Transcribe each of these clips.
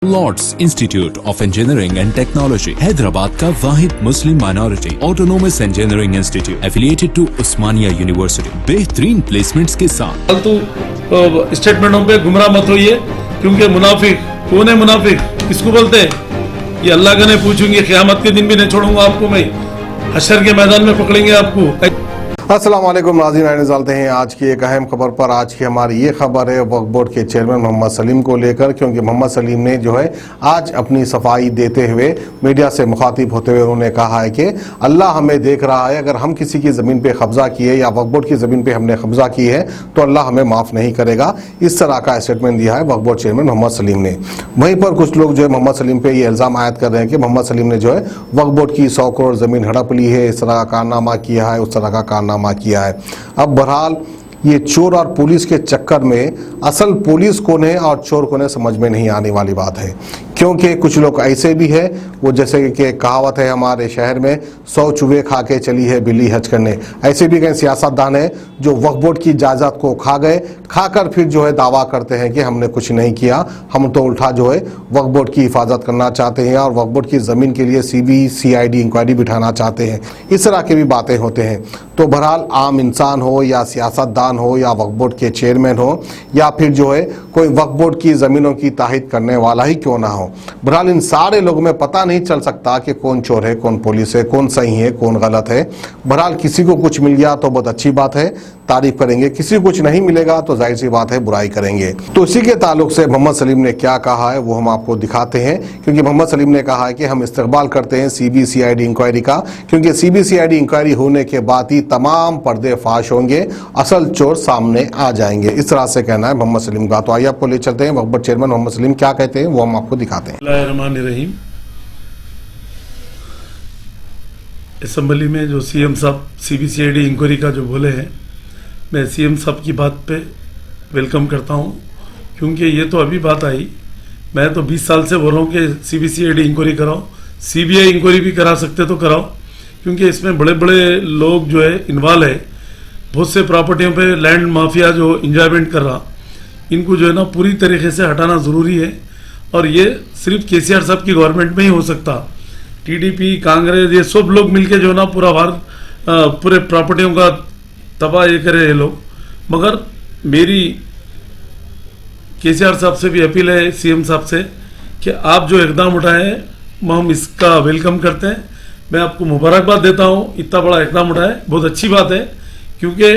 Lord's Institute of Engineering and Technology Hyderabad का वाहिद Muslim minority autonomous engineering institute affiliated to Osmania University बेहतरीन placements के साथ। फालतू स्टेटमेंटों पे गुमराह मत होइए, क्योंकि मुनाफिक कौन है? मुनाफिक किसको बोलते हैं? ये अल्लाह का नहीं पूछूंगी, क़यामत के दिन भी नहीं छोड़ूंगा आपको, मैं हशर के मैदान में पकड़ेंगे आपको। अस्सलाम वालेकुम नाज़रीन, आइए चलते हैं आज की एक अहम खबर पर। आज की हमारी ये खबर है वक्फ बोर्ड के चेयरमैन मोहम्मद सलीम को लेकर, क्योंकि मोहम्मद सलीम ने जो है आज अपनी सफाई देते हुए मीडिया से मुखातिब होते हुए उन्होंने कहा है कि अल्लाह हमें देख रहा है, अगर हम किसी की ज़मीन पे कब्जा किए या वक्फ बोर्ड की ज़मीन पे हमने कब्जा की है तो अल्लाह हमें माफ़ नहीं करेगा। इस तरह का स्टेटमेंट दिया है वक्फ बोर्ड चेयरमैन मोहम्मद सलीम ने। वहीं पर कुछ लोग जो है मोहम्मद सलीम पे ये इल्ज़ाम आयद कर रहे हैं कि मोहम्मद सलीम ने जो है वक्फ बोर्ड की 100 करोड़ ज़मीन हड़प ली है, इस तरह का कारनामा किया है, उस तरह का कारनामा किया है। अब बहरहाल ये चोर और पुलिस के चक्कर में असल पुलिस कौन है और चोर कौन है समझ में नहीं आने वाली बात है, क्योंकि कुछ लोग ऐसे भी है, वो जैसे कि कहावत है हमारे शहर में, 100 चूहे खा के चली है बिल्ली हज करने। ऐसे भी कई सियासतदान है जो वक्फ बोर्ड की इजाज़त को खा गए, खाकर फिर जो है दावा करते हैं कि हमने कुछ नहीं किया, हम तो उल्टा जो है वक्फ बोर्ड की हिफाजत करना चाहते हैं और वक्फ बोर्ड की ज़मीन के लिए CBCID इंक्वायरी बिठाना चाहते हैं। इस तरह की भी बातें होते हैं। तो बहरहाल आम इंसान हो या सियासतदान हो या वक्फ बोर्ड के चेयरमैन हो या फिर जो है कोई वक्फ बोर्ड की ज़मीनों की ताहिद करने वाला ही क्यों ना हो, बहरहाल इन सारे लोगों में पता नहीं चल सकता कि कौन चोर है, कौन पुलिस है, कौन सही है, कौन गलत है। बहरहाल किसी को कुछ मिल गया तो बहुत अच्छी बात है, तारीफ करेंगे, किसी को कुछ नहीं मिलेगा तो जाहिर सी बात है बुराई करेंगे। तो इसी के ताल्लुक से मोहम्मद सलीम ने क्या कहा है वो हम आपको दिखाते हैं, क्योंकि मोहम्मद सलीम ने कहा है कि हम इस्तकबाल करते हैं CBCID इंक्वायरी का, क्योंकि CBCID इंक्वायरी होने के बाद ही तमाम पर्दे फाश होंगे, असल चोर सामने आ जाएंगे। इस तरह से कहना है मोहम्मद सलीम का। तो आइए आपको ले चलते हैं वक्फ बोर्ड चेयरमैन मोहम्मद सलीम क्या कहते हैं वो हम आपको दिखाते हैं। बिस्मिल्लाहिर्रहमानिर्रहीम। असेंबली में जो CM साहब CBCID इंक्वायरी का जो बोले हैं, मैं CM साहब की बात पे वेलकम करता हूँ, क्योंकि ये तो अभी बात आई। मैं तो 20 साल से बोल रहा हूँ कि CBCID इंक्वायरी कराओ, CBI इंक्वायरी भी करा सकते तो कराओ, क्योंकि इसमें बड़े बड़े लोग जो है इन्वॉल्व है। बहुत से प्रॉपर्टियों पे लैंड माफिया जो इंजॉयमेंट कर रहा, इनको जो है ना पूरी तरीके से हटाना ज़रूरी है। और ये सिर्फ KCR साहब की गवर्नमेंट में ही हो सकता। TDP, कांग्रेस, ये सब लोग मिलके जो है ना पूरे प्रॉपर्टियों का तबाह ये करे ये लोग। मगर मेरी KCR साहब से भी अपील है, CM साहब से, कि आप जो इकदाम उठाए हैं हम इसका वेलकम करते हैं। मैं आपको मुबारकबाद देता हूँ, इतना बड़ा इकदाम उठाए, बहुत अच्छी बात है, क्योंकि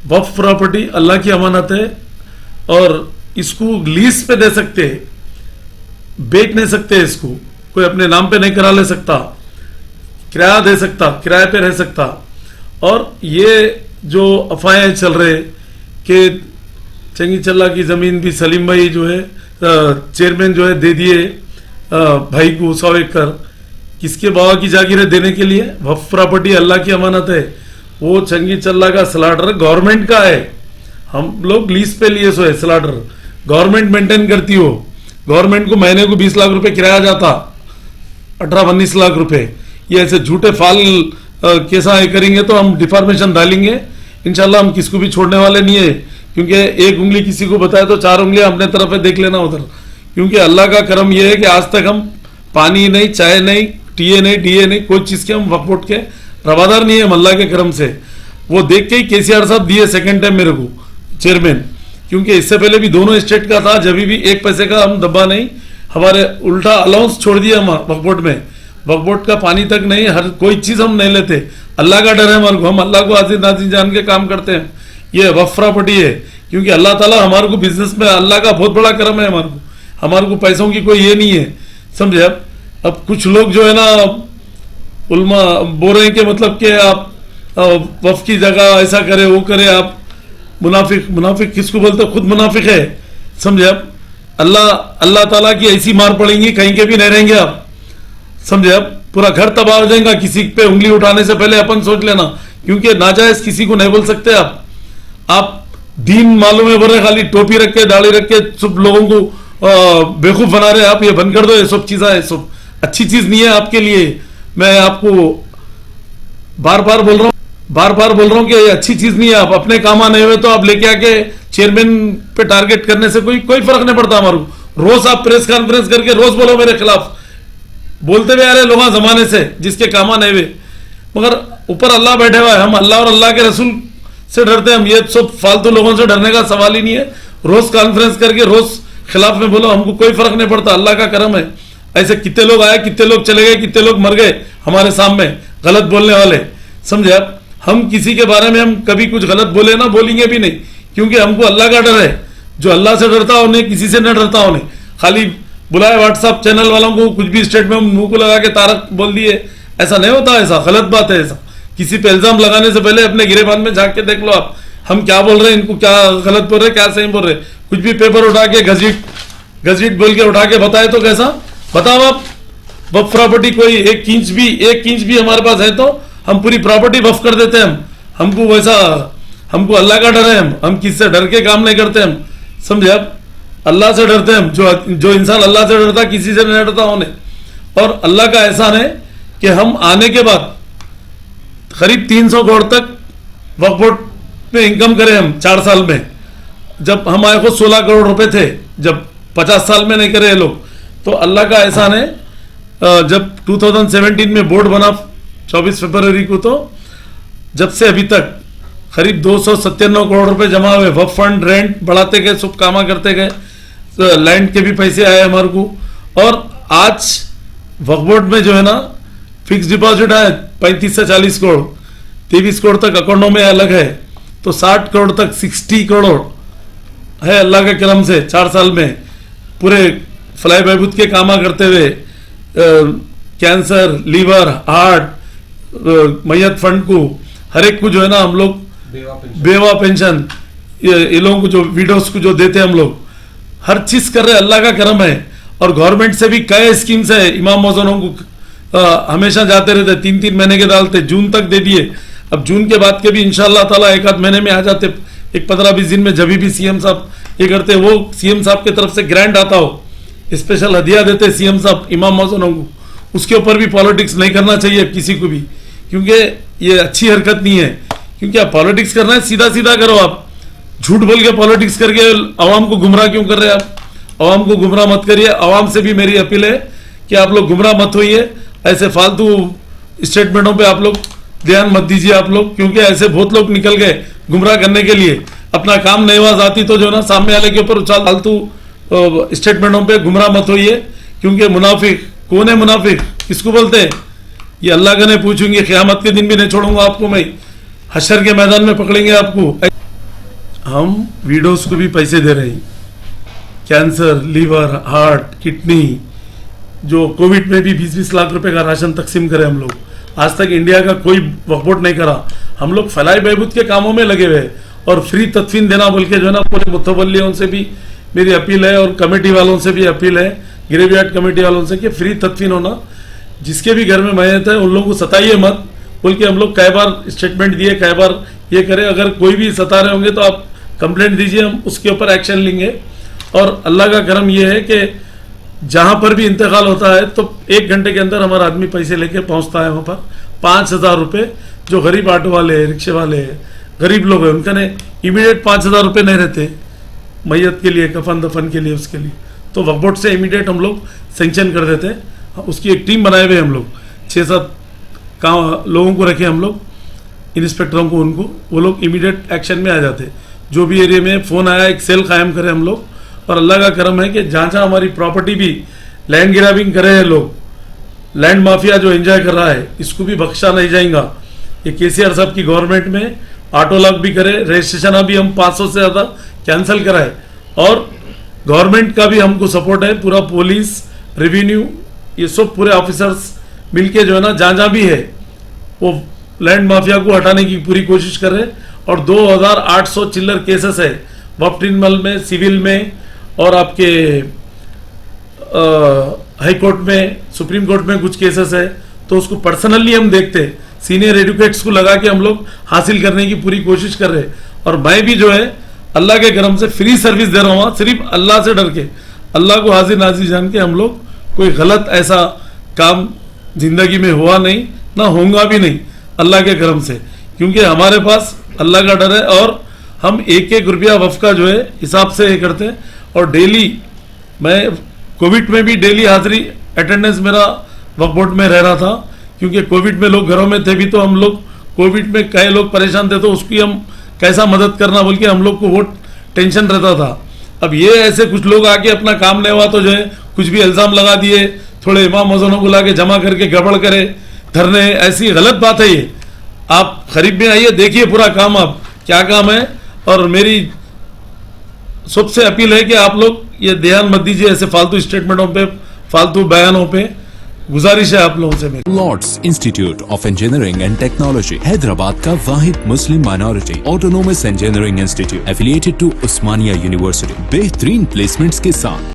वक्फ प्रॉपर्टी अल्लाह की अमानत है और इसको लीज पे दे सकते हैं, बेच नहीं सकते, इसको कोई अपने नाम पे नहीं करा ले सकता, किराया दे सकता, किराए पे रह सकता। और ये जो अफवाहें चल रहे कि चंगी चल्ला की ज़मीन भी सलीम भाई जो है चेयरमैन जो है दे दिए भाई को 100 एकड़, किसके बाबा की जागीरें देने के लिए? वक्फ प्रॉपर्टी अल्लाह की अमानत है। वो चंगी चल्ला का स्लाटर गवर्नमेंट का है, हम लोग लीज पे लिए सो है। स्लाटर गवर्नमेंट मेंटेन करती हो, गवर्नमेंट को महीने को 20 लाख रुपए किराया जाता, 18-19 लाख रुपए। ये ऐसे झूठे फाल कैसा है करेंगे तो हम डिफॉर्मेशन डालेंगे। इंशाल्लाह हम किसको भी छोड़ने वाले नहीं है, क्योंकि एक उंगली किसी को बताए तो 4 उंगलियां अपने तरफ है, देख लेना उधर। क्योंकि अल्लाह का करम यह है कि आज तक हम पानी नहीं, चाय नहीं, TA नहीं, DA नहीं, कोई चीज़ के हम वक्फ बोर्ड के रवादार नहीं है, अल्लाह के करम से। वो देख के ही KCR साहब दिए सेकेंड टाइम मेरे को चेयरमैन, क्योंकि इससे पहले भी दोनों स्टेट का था, जब भी 1 पैसे का हम दब्बा नहीं, हमारे उल्टा अलाउंस छोड़ दिया हम वक्फ बोर्ड में। वक्फ बोर्ड का पानी तक नहीं, हर कोई चीज़ हम नहीं लेते। अल्लाह का डर है हमारे को, हम अल्लाह को आज़ीज़ नाज़ीज़ जान के काम करते हैं। ये वक्फ प्रॉपर्टी है, क्योंकि अल्लाह ताला हमारे को बिजनेस में, अल्लाह का बहुत बड़ा करम है हमारे को पैसों की कोई ये नहीं है, समझे। अब कुछ लोग जो है ना उल्मा बोल रहे हैं कि मतलब कि आप वक्फ की जगह ऐसा करे, वो करे। आप मुनाफिक किसको बोलते? खुद मुनाफिक है, समझे। अब अल्लाह ताला की ऐसी मार पड़ेंगी, कहीं के भी नहीं रहेंगे आप, समझे। अब पूरा घर तबाह हो जाएगा। किसी पे उंगली उठाने से पहले अपन सोच लेना, क्योंकि नाजायज किसी को नहीं बोल सकते आप दीन मालूम है बोल रहे, खाली टोपी रख के, दाढ़ी रख के सब लोगों को बेवकूफ बना रहे। आप ये बंद कर दो, ये सब चीजें, सब अच्छी चीज नहीं है आपके लिए। मैं आपको बार बार बोल रहा हूं कि ये अच्छी चीज नहीं है। आप अपने काम आने हुए तो आप लेके आके चेयरमैन पे टारगेट करने से कोई फर्क नहीं पड़ता हमारे को। रोज आप प्रेस कॉन्फ्रेंस करके रोज बोलो मेरे खिलाफ, बोलते हुए आ रहे लोग जमाने से जिसके कामा नहीं हुए, मगर ऊपर अल्लाह बैठे हुआ है। हम अल्लाह और अल्लाह के रसूल से डरते हैं, हम ये सब फालतू लोगों से डरने का सवाल ही नहीं है। रोज कॉन्फ्रेंस करके रोज खिलाफ में बोलो, हमको कोई फर्क नहीं पड़ता, अल्लाह का करम है। ऐसे कितने लोग आए, कितने लोग चले गए, कितने लोग मर गए हमारे सामने गलत बोलने वाले, समझे आप। हम किसी के बारे में हम कभी कुछ गलत बोले ना, बोलेंगे भी नहीं, क्योंकि हमको अल्लाह का डर है। जो अल्लाह से डरता हो उन्हें किसी से न डरता हो, उन्हें खाली बुलाए व्हाट्सएप चैनल वालों को, कुछ भी स्टेट में मुंह को लगा के तारक बोल दिए, ऐसा नहीं होता, ऐसा गलत बात है। ऐसा किसी पे इल्जाम लगाने से पहले अपने गिरेबान में झांक के देख लो आप, हम क्या बोल रहे हैं, इनको क्या गलत बोल रहे हैं, क्या सही बोल रहे हैं। कुछ भी पेपर उठा के घसीट बोल के उठा के बताए तो कैसा, बताओ आप। वफ प्रॉपर्टी कोई एक इंच भी हमारे पास है तो हम पूरी प्रॉपर्टी वफ कर देते हैं। हमको वैसा, हमको अल्लाह का डर है, हम किससे डर के काम नहीं करते हम, समझे आप। अल्लाह से डरते हैं हम। जो इंसान अल्लाह से डरता किसी से नहीं डरता उन्हें। और अल्लाह का एहसान है कि हम आने के बाद करीब 300 करोड़ तक वक्फ बोर्ड में इनकम करें हम 4 साल में। जब हम आए को 16 करोड़ रुपए थे, जब 50 साल में नहीं करे ये लोग, तो अल्लाह का एहसान है। जब 2017 में बोर्ड बना 24 फरवरी को, तो जब से अभी तक करीब 297 करोड़ रुपए जमा हुए। वक्फ फंड रेंट बढ़ाते गए, सब कामा करते गए, लैंड के भी पैसे आए हमारे को। और आज वक्फ बोर्ड में जो है ना फिक्स डिपॉजिट है 35 से 40 करोड़, 23 करोड़ तक अकाउंटों में अलग है, तो 60 करोड़ तक 60 करोड़ है अल्लाह के करम से 4 साल में। पूरे फलाई बहबूद के कामा करते हुए, कैंसर, लीवर, हार्ट, मैयत फंड को, हर एक को जो है ना हम लोग बेवा पेंशन, ये लोगों को जो विडोज को जो देते हैं हम लोग, हर चीज कर रहे हैं, अल्लाह का करम है। और गवर्नमेंट से भी कई स्कीम्स है, इमाम मौजूदों को हमेशा जाते रहते, 3-3 महीने के डालते, जून तक दे दिए। अब जून के बाद के भी इंशाल्लाह ताला 1-8 महीने में आ जाते, एक 15-20 दिन में। जब भी सीएम साहब ये करते, वो सीएम साहब की तरफ से ग्रांट आता हो, स्पेशल हदिया देते सीएम साहब इमाम मौजूदों को। उसके ऊपर भी पॉलिटिक्स नहीं करना चाहिए किसी को भी, क्योंकि ये अच्छी हरकत नहीं है। क्योंकि आप पॉलिटिक्स करना है, सीधा सीधा करो। आप झूठ बोल के पॉलिटिक्स करके आवाम को गुमराह क्यों कर रहे हैं आप? आवाम को गुमराह मत करिए। आवाम से भी मेरी अपील है कि आप लोग गुमराह मत होइए, ऐसे फालतू स्टेटमेंटों पे आप लोग ध्यान मत दीजिए आप लोग, क्योंकि ऐसे बहुत लोग निकल गए गुमराह करने के लिए। अपना काम नहीं हुआ जाती तो जो ना सामने वाले के ऊपर उछाल फालतू स्टेटमेंटों पे गुमराह मत होइए। क्योंकि मुनाफिक कौन है? मुनाफिक किसको बोलते हैं? ये अल्लाह का नहीं पूछूंगी, क़यामत के दिन भी नहीं छोड़ूंगा आपको मैं, हशर के मैदान में पकड़ेंगे आपको। हम वीडोज को भी पैसे दे रहे हैं, कैंसर, लीवर, हार्ट, किडनी, जो कोविड में भी 20-20 लाख रुपए का राशन तकसीम करे हम लोग। आज तक इंडिया का कोई वक्फ बोर्ड नहीं करा। हम लोग फलाई बहबूद के कामों में लगे हुए हैं। और फ्री तदफीन देना बोल के जो है ना, पूरे मुतवल्लियों से भी मेरी अपील है और कमेटी वालों से भी अपील है, ग्रेवयार्ड कमेटी वालों से, कि फ्री तदफीन होना। जिसके भी घर में मैयत है उन लोगों को सताइए मत बोल के हम लोग कई बार स्टेटमेंट दिए, कई बार ये करें। अगर कोई भी सता रहे होंगे तो आप कंप्लेंट दीजिए, हम उसके ऊपर एक्शन लेंगे। और अल्लाह का करम ये है कि जहां पर भी इंतकाल होता है तो 1 घंटे के अंदर हमारा आदमी पैसे लेके पहुंचता है वहां पर। 5,000 रुपये जो गरीब ऑटो वाले हैं, रिक्शे वाले हैं, गरीब लोग हैं, उनका ने इमीडिएट 5,000 रुपये नहीं रहते मैयत के लिए, कफन दफन के लिए, उसके लिए। तो वक्फ बोर्ड से इमीडिएट हम लोग सेंक्शन कर देते हैं। उसकी एक टीम बनाए हुए हम लोग, 6-7 लोगों को रखे हम लोग, इंस्पेक्टरों को, उनको, वो लोग इमीडिएट एक्शन में आ जाते। जो भी एरिया में फ़ोन आया, एक सेल कायम करें हम लोग। और अल्लाह का करम है कि जहाँ जहाँ हमारी प्रॉपर्टी भी लैंड ग्रैबिंग करे हैं लोग, लैंड माफिया जो एंजॉय कर रहा है, इसको भी बख्शा नहीं जाएगा। ये केसीआर साहब की गवर्नमेंट में ऑटो लॉक भी करे, रजिस्ट्रेशन अभी हम 500 से ज़्यादा कैंसिल कराए। और गवर्नमेंट का भी हमको सपोर्ट है, पूरा पुलिस, रेवेन्यू, ये सब पूरे ऑफिसर्स मिलके जो है ना, जहाँ जहाँ भी है वो लैंड माफिया को हटाने की पूरी कोशिश कर रहे हैं। और 2,800 चिल्लर केसेस है वक्फ ट्रिब्यूनल में, सिविल में, और आपके हाई कोर्ट में, सुप्रीम कोर्ट में कुछ केसेस है। तो उसको पर्सनली हम देखते हैं, सीनियर एडवोकेट्स को लगा के हम लोग हासिल करने की पूरी कोशिश कर रहे हैं। और मैं भी जो है अल्लाह के करम से फ्री सर्विस दे रहा हूँ, सिर्फ अल्लाह से डर के, अल्लाह को हाजिर नाजिर जान के। हम लोग कोई गलत ऐसा काम जिंदगी में हुआ नहीं, ना होगा भी नहीं, अल्लाह के करम से। क्योंकि हमारे पास अल्लाह का डर है और हम 1-1 रुपया वफ़ का जो है हिसाब से ये करते हैं। और डेली मैं कोविड में भी डेली हाजिरी अटेंडेंस मेरा वक्फ बोर्ड में रह रहा था, क्योंकि कोविड में लोग घरों में थे भी, तो हम लोग कोविड में कई लोग परेशान थे, तो उसकी हम कैसा मदद करना बोल के हम लोग को बहुत टेंशन रहता था। अब ये ऐसे कुछ लोग आके अपना काम नहीं हुआ तो जो है कुछ भी इल्ज़ाम लगा दिए, थोड़े इमाम मौजूनों को लाके जमा करके गड़बड़ करे, धरने, ऐसी गलत बात है ये। आप खरीब में आइए, देखिए पूरा काम, आप क्या काम है। और मेरी सबसे अपील है कि आप लोग ये ध्यान मत दीजिए ऐसे फालतू स्टेटमेंटों पे, फालतू बयानों पे। गुजारिश है आप लोगों से मेरी। Lords Institute of Engineering and Technology, Hyderabad का वाहिद Muslim minority autonomous engineering institute affiliated to Osmania University, बेहतरीन प्लेसमेंट्स के साथ